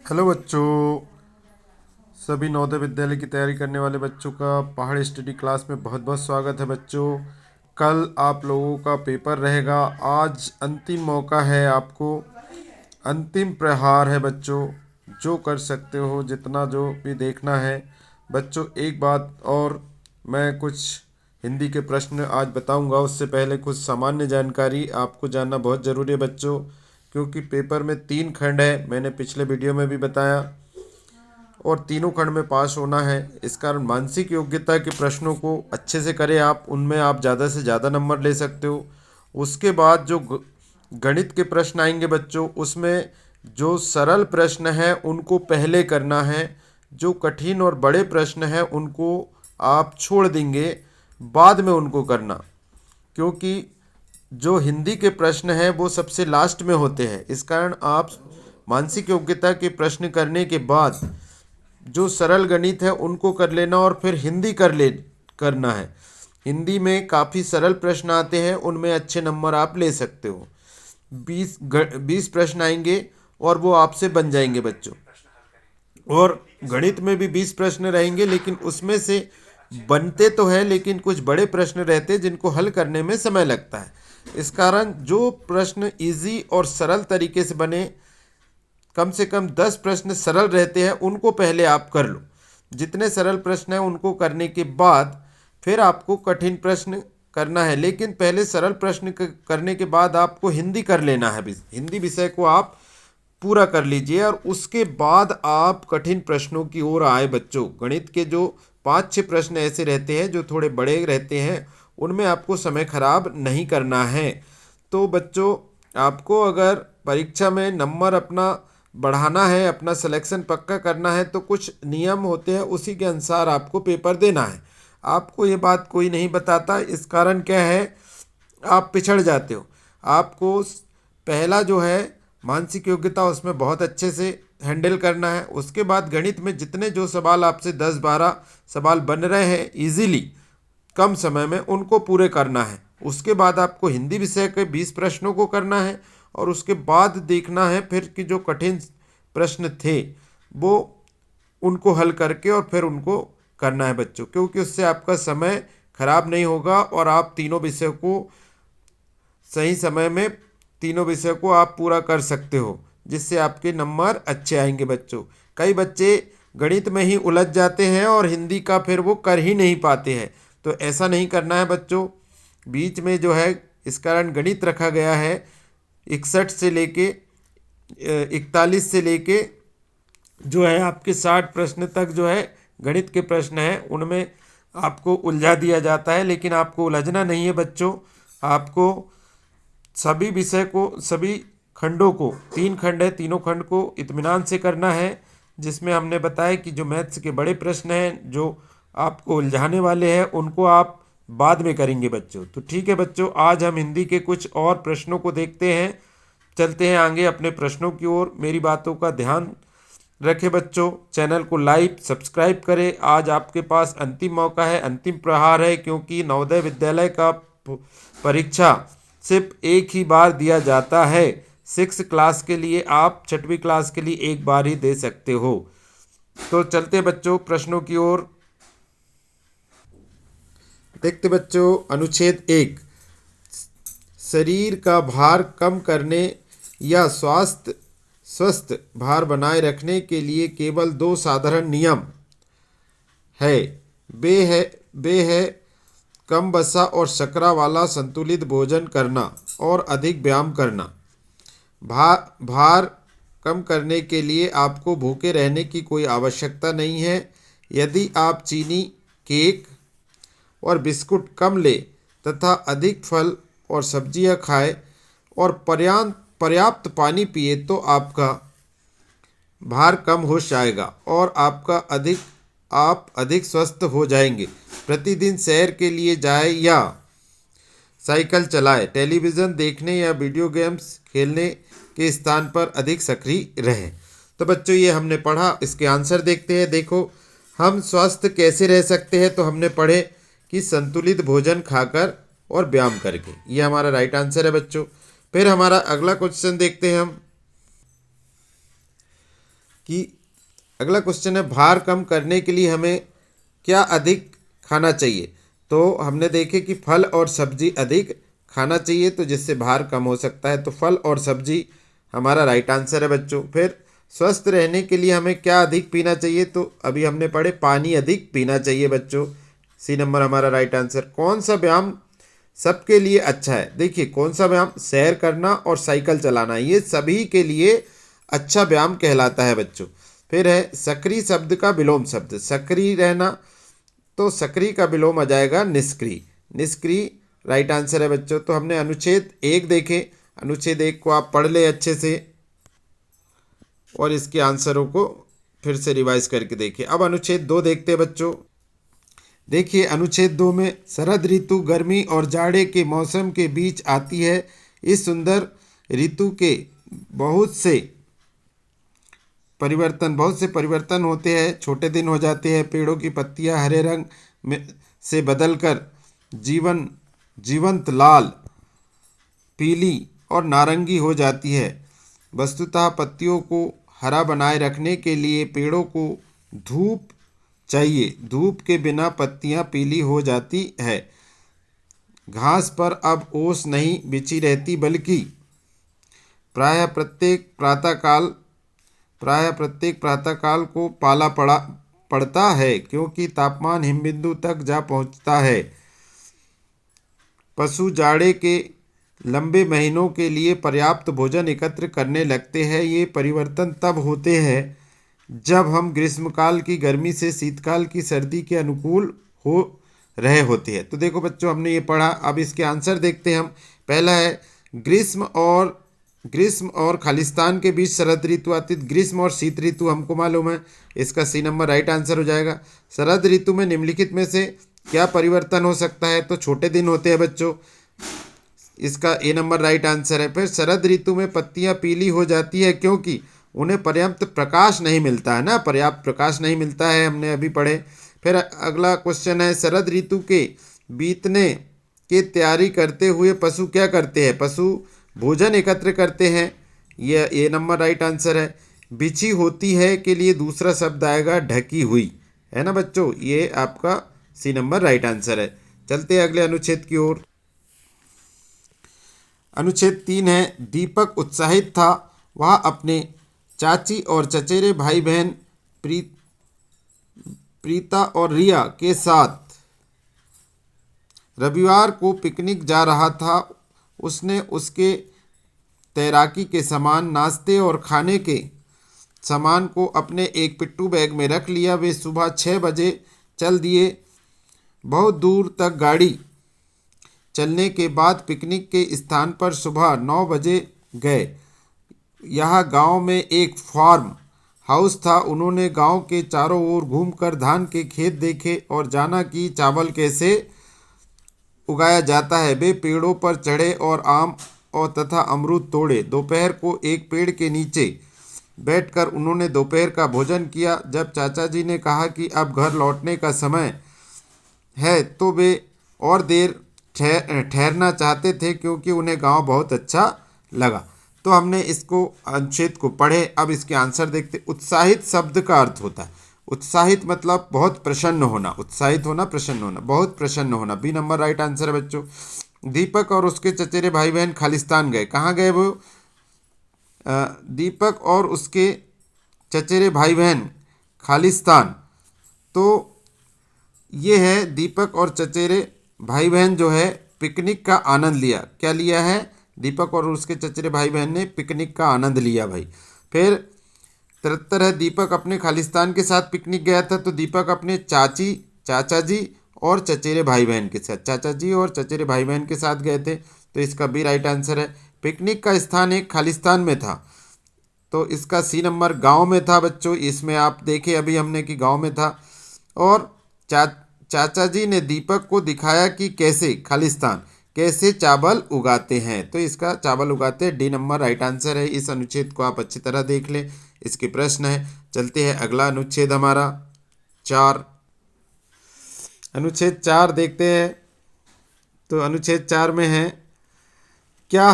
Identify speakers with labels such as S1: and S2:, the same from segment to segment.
S1: Hello बच्चों। सभी नवोदय विद्यालय की तैयारी करने वाले बच्चों का पहाड़ स्टडी क्लास में बहुत बहुत स्वागत है बच्चों। कल आप लोगों का पेपर रहेगा। आज अंतिम मौका है आपको, अंतिम प्रहार है बच्चों। जो कर सकते हो, जितना जो भी देखना है बच्चों। एक बात और, मैं कुछ हिंदी के प्रश्न आज बताऊंगा, उससे पहले कुछ सामान्य जानकारी आपको जानना बहुत ज़रूरी है बच्चों। क्योंकि पेपर में 3 खंड है, मैंने पिछले वीडियो में भी बताया, और तीनों खंड में पास होना है। इस कारण मानसिक योग्यता के प्रश्नों को अच्छे से करें आप, उनमें आप ज़्यादा से ज़्यादा नंबर ले सकते हो। उसके बाद जो गणित के प्रश्न आएंगे बच्चों, उसमें जो सरल प्रश्न हैं उनको पहले करना है। जो कठिन और बड़े प्रश्न हैं उनको आप छोड़ देंगे, बाद में उनको करना। क्योंकि जो हिंदी के प्रश्न हैं वो सबसे लास्ट में होते हैं। इस कारण आप मानसिक योग्यता के प्रश्न करने के बाद जो सरल गणित है उनको कर लेना, और फिर हिंदी करना है। हिंदी में काफ़ी सरल प्रश्न आते हैं, उनमें अच्छे नंबर आप ले सकते हो। 20 प्रश्न आएंगे और वो आपसे बन जाएंगे बच्चों। और गणित में भी 20 प्रश्न रहेंगे, लेकिन उसमें से बनते तो है, लेकिन कुछ बड़े प्रश्न रहते हैं जिनको हल करने में समय लगता है। इस कारण जो प्रश्न इजी और सरल तरीके से बने, कम से कम 10 प्रश्न सरल रहते हैं, उनको पहले आप कर लो। जितने सरल प्रश्न हैं उनको करने के बाद फिर आपको कठिन प्रश्न करना है। लेकिन पहले सरल प्रश्न करने के बाद आपको हिंदी कर लेना है। हिंदी विषय को आप पूरा कर लीजिए, और उसके बाद आप कठिन प्रश्नों की ओर आए बच्चों। गणित के जो 5-6 प्रश्न ऐसे रहते हैं जो थोड़े बड़े रहते हैं, उनमें आपको समय खराब नहीं करना है। तो बच्चों, आपको अगर परीक्षा में नंबर अपना बढ़ाना है, अपना सिलेक्शन पक्का करना है, तो कुछ नियम होते हैं, उसी के अनुसार आपको पेपर देना है। आपको ये बात कोई नहीं बताता, इस कारण क्या है, आप पिछड़ जाते हो। आपको पहला जो है मानसिक योग्यता, उसमें बहुत अच्छे से हैंडल करना है। उसके बाद गणित में जितने जो सवाल आपसे 10-12 सवाल बन रहे हैं इजीली कम समय में, उनको पूरे करना है। उसके बाद आपको हिंदी विषय के 20 प्रश्नों को करना है, और उसके बाद देखना है फिर कि जो कठिन प्रश्न थे वो उनको हल करके और फिर उनको करना है बच्चों। क्योंकि उससे आपका समय खराब नहीं होगा, और आप तीनों विषय को सही समय में, तीनों विषय को आप पूरा कर सकते हो, जिससे आपके नंबर अच्छे आएंगे बच्चों। कई बच्चे गणित में ही उलझ जाते हैं और हिंदी का फिर वो कर ही नहीं पाते हैं, तो ऐसा नहीं करना है बच्चों। बीच में जो है, इस कारण गणित रखा गया है 61 से लेके 41 से लेके जो है आपके 60 प्रश्न तक जो है गणित के प्रश्न हैं, उनमें आपको उलझा दिया जाता है। लेकिन आपको उलझना नहीं है बच्चों। आपको सभी विषय को, सभी खंडों को, 3 खंड है, तीनों खंड को इत्मीनान से करना है। जिसमें हमने बताया कि जो मैथ्स के बड़े प्रश्न हैं जो आपको उलझाने वाले हैं, उनको आप बाद में करेंगे बच्चों। तो ठीक है बच्चों, आज हम हिंदी के कुछ और प्रश्नों को देखते हैं। चलते हैं आगे अपने प्रश्नों की ओर। मेरी बातों का ध्यान रखें बच्चों, चैनल को लाइक सब्सक्राइब करें। आज आपके पास अंतिम मौका है, अंतिम प्रहार है, क्योंकि नवोदय विद्यालय का परीक्षा सिर्फ एक ही बार दिया जाता है। 6 क्लास के लिए, आप 6वीं क्लास के लिए एक बार ही दे सकते हो। तो चलते बच्चों प्रश्नों की ओर। देखते बच्चों, अनुच्छेद 1, शरीर का भार कम करने या स्वस्थ भार बनाए रखने के लिए केवल 2 साधारण नियम है। वे है कम वसा और शर्करा वाला संतुलित भोजन करना और अधिक व्यायाम करना। भार कम करने के लिए आपको भूखे रहने की कोई आवश्यकता नहीं है। यदि आप चीनी, केक और बिस्कुट कम लें तथा अधिक फल और सब्जियां खाएं और पर्याप्त पानी पिए, तो आपका भार कम हो जाएगा और आप अधिक स्वस्थ हो जाएंगे। प्रतिदिन सैर के लिए जाएं या साइकिल चलाएं। टेलीविज़न देखने या वीडियो गेम्स खेलने के स्थान पर अधिक सक्रिय रहें। तो बच्चों, ये हमने पढ़ा, इसके आंसर देखते हैं। देखो, हम स्वस्थ कैसे रह सकते हैं, तो हमने पढ़े कि संतुलित भोजन खाकर और व्यायाम करके। ये हमारा राइट आंसर है बच्चों। फिर हमारा अगला क्वेश्चन देखते हैं हम, कि अगला क्वेश्चन है भार कम करने के लिए हमें क्या अधिक खाना चाहिए। तो हमने देखे कि फल और सब्जी अधिक खाना चाहिए, तो जिससे भार कम हो सकता है। तो फल और सब्जी हमारा राइट आंसर है बच्चों। फिर स्वस्थ रहने के लिए हमें क्या अधिक पीना चाहिए, तो अभी हमने पढ़े पानी अधिक पीना चाहिए बच्चों। सी नंबर हमारा राइट आंसर। कौन सा व्यायाम सबके लिए अच्छा है। देखिए कौन सा व्यायाम, सैर करना और साइकिल चलाना, ये सभी के लिए अच्छा व्यायाम कहलाता है बच्चों। फिर है सक्रिय शब्द का विलोम शब्द, सक्रिय रहना, तो सक्रिय का विलोम आ जाएगा निष्क्रिय। निष्क्रिय राइट आंसर है बच्चों। तो हमने अनुच्छेद 1 देखे, अनुच्छेद 1 को आप पढ़ ले अच्छे से और इसके आंसरों को फिर से रिवाइज करके देखिए। अब अनुच्छेद 2 देखते हैं बच्चों। देखिए अनुच्छेद 2 में शरद ऋतु गर्मी और जाड़े के मौसम के बीच आती है। इस सुंदर ऋतु के बहुत से परिवर्तन होते हैं। छोटे दिन हो जाते हैं, पेड़ों की पत्तियां हरे रंग में से बदलकर जीवंत लाल, पीली और नारंगी हो जाती है। वस्तुतः पत्तियों को हरा बनाए रखने के लिए पेड़ों को धूप चाहिए। धूप के बिना पत्तियां पीली हो जाती है। घास पर अब ओस नहीं बिछी रहती, बल्कि प्रायः प्रत्येक प्रातःकाल को पाला पड़ता है, क्योंकि तापमान हिमबिंदु तक जा पहुंचता है। पशु जाड़े के लंबे महीनों के लिए पर्याप्त भोजन एकत्र करने लगते हैं। ये परिवर्तन तब होते हैं जब हम ग्रीष्मकाल की गर्मी से शीतकाल की सर्दी के अनुकूल हो रहे होते हैं। तो देखो बच्चों हमने ये पढ़ा, अब इसके आंसर देखते हैं हम। पहला है ग्रीष्म और खालिस्तान के बीच शरद ऋतु आती है। ग्रीष्म और शीत ऋतु हमको मालूम है, इसका सी नंबर राइट आंसर हो जाएगा। शरद ऋतु में निम्नलिखित में से क्या परिवर्तन हो सकता है, तो छोटे दिन होते हैं बच्चों, इसका ए नंबर राइट आंसर है। फिर शरद ऋतु में पत्तियां पीली हो जाती है क्योंकि उन्हें पर्याप्त प्रकाश नहीं मिलता है ना, पर्याप्त प्रकाश नहीं मिलता है, हमने अभी पढ़े। फिर अगला क्वेश्चन है शरद ऋतु के बीतने की तैयारी करते हुए पशु क्या करते हैं। पशु भोजन एकत्र करते हैं, यह ए नंबर राइट आंसर है। बिछी होती है के लिए दूसरा शब्द आएगा ढकी हुई, है ना बच्चों, ये आपका सी नंबर राइट आंसर है। चलते हैं अगले अनुच्छेद की ओर। अनुच्छेद 3 है दीपक उत्साहित था। वह अपने चाची और चचेरे भाई बहन प्रीता और रिया के साथ रविवार को पिकनिक जा रहा था। उसने उसके तैराकी के सामान, नाश्ते और खाने के सामान को अपने एक पिट्ठू बैग में रख लिया। वे सुबह 6 बजे चल दिए। बहुत दूर तक गाड़ी चलने के बाद पिकनिक के स्थान पर सुबह 9 बजे गए। यहाँ गांव में एक फार्म हाउस था। उन्होंने गांव के चारों ओर घूमकर धान के खेत देखे और जाना कि चावल कैसे उगाया जाता है। वे पेड़ों पर चढ़े और आम और तथा अमरूद तोड़े। दोपहर को एक पेड़ के नीचे बैठकर उन्होंने दोपहर का भोजन किया। जब चाचा जी ने कहा कि अब घर लौटने का समय है, तो वे और देर ठहरना चाहते थे क्योंकि उन्हें गांव बहुत अच्छा लगा। तो हमने इसको अनुच्छेद को पढ़े। अब इसके आंसर देखते। उत्साहित शब्द का अर्थ होता है, उत्साहित मतलब बहुत प्रसन्न होना, उत्साहित होना, प्रसन्न होना, बहुत प्रसन्न होना, बी नंबर राइट आंसर है बच्चों। दीपक और उसके चचेरे भाई बहन खालिस्तान गए। कहाँ गए वो? दीपक और उसके चचेरे भाई बहन खालिस्तान। तो ये है दीपक और चचेरे भाई बहन जो है पिकनिक का आनंद लिया। क्या लिया है? दीपक और उसके चचेरे भाई बहन ने पिकनिक का आनंद लिया भाई। फिर 73 है दीपक अपने खालिस्तान के साथ पिकनिक गया था। तो दीपक अपने चाचा जी और चचेरे भाई बहन के साथ, चाचा जी और चचेरे भाई बहन के साथ गए थे। तो इसका बी राइट आंसर है। पिकनिक का स्थान एक खालिस्तान में था, तो इसका सी नंबर गांव में था बच्चों। इसमें आप देखे अभी हमने कि गांव में था। और चाचा जी ने दीपक को दिखाया कि कैसे चावल उगाते हैं। तो इसका चावल उगाते हैं, डी नंबर राइट आंसर है। इस अनुच्छेद को आप अच्छी तरह देख लें, इसके प्रश्न है। चलते हैं अगला अनुच्छेद हमारा 4। अनुच्छेद 4 देखते हैं। तो अनुच्छेद 4 में है क्या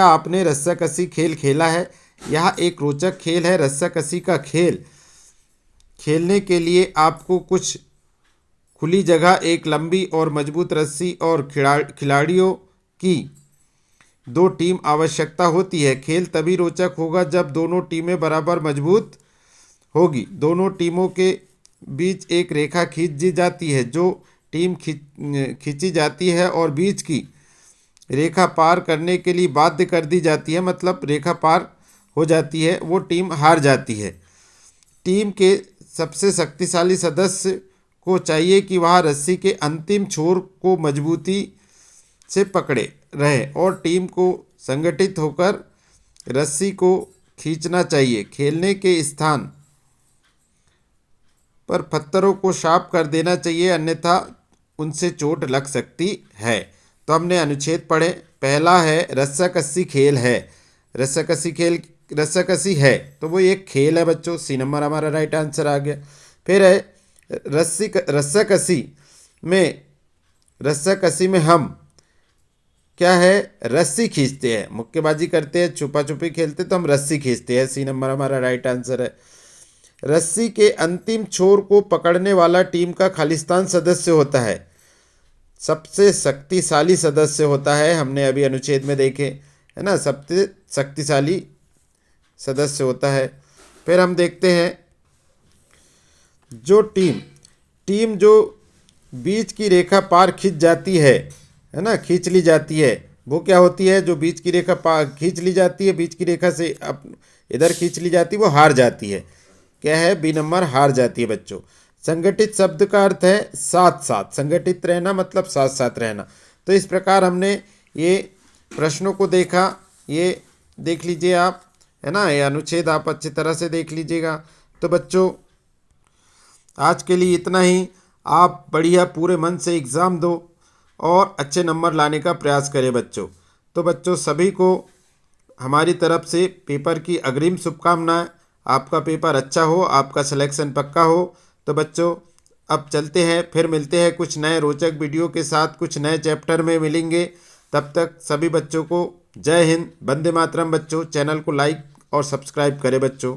S1: आपने रस्साकसी खेल खेला है। यह एक रोचक खेल है रस्साकसी का खेल। खेलने के लिए आपको कुछ खुली जगह, एक लंबी और मजबूत रस्सी और खिलाड़ियों की 2 टीम आवश्यकता होती है। खेल तभी रोचक होगा जब दोनों टीमें बराबर मजबूत होगी। दोनों टीमों के बीच एक रेखा खींची जाती है। जो टीम खींची जाती है और बीच की रेखा पार करने के लिए बाध्य कर दी जाती है, मतलब रेखा पार हो जाती है, वो टीम हार जाती है। टीम के सबसे शक्तिशाली सदस्य को चाहिए कि वह रस्सी के अंतिम छोर को मजबूती से पकड़े रहे और टीम को संगठित होकर रस्सी को खींचना चाहिए। खेलने के स्थान पर पत्थरों को साफ कर देना चाहिए, अन्यथा उनसे चोट लग सकती है। तो हमने अनुच्छेद पढ़े। पहला है रस्साकसी खेल है। रस्साकसी है तो वो एक खेल है बच्चों। सी नंबर हमारा राइट आंसर आ गया। फिर है रस्साकसी में हम क्या है, रस्सी खींचते हैं, मुक्केबाजी करते हैं, छुपा छुपी खेलते तो हम रस्सी खींचते हैं। सी नंबर हमारा राइट आंसर है। रस्सी के अंतिम छोर को पकड़ने वाला टीम का खालिस्तान सदस्य होता है, सबसे शक्तिशाली सदस्य होता है। हमने अभी अनुच्छेद में देखे है ना, सबसे शक्तिशाली सदस्य होता है। फिर हम देखते हैं जो टीम जो बीच की रेखा पार खींच जाती है ना, खींच ली जाती है, वो क्या होती है, जो बीच की रेखा पार खींच ली जाती है, बीच की रेखा से इधर खींच ली जाती है, वो हार जाती है। क्या है, बी नंबर, हार जाती है बच्चों। संगठित शब्द का अर्थ है साथ साथ, संगठित रहना मतलब साथ साथ रहना। तो इस प्रकार हमने ये प्रश्नों को देखा, ये देख लीजिए आप, है ना, ये अनुच्छेद आप अच्छी तरह से देख लीजिएगा। तो बच्चों आज के लिए इतना ही। आप बढ़िया पूरे मन से एग्ज़ाम दो और अच्छे नंबर लाने का प्रयास करें बच्चों। तो बच्चों सभी को हमारी तरफ से पेपर की अग्रिम शुभकामनाएं। आपका पेपर अच्छा हो, आपका सिलेक्शन पक्का हो। तो बच्चों अब चलते हैं, फिर मिलते हैं कुछ नए रोचक वीडियो के साथ, कुछ नए चैप्टर में मिलेंगे। तब तक सभी बच्चों को जय हिंद, वंदे मातरम। बच्चों चैनल को लाइक और सब्सक्राइब करें बच्चों।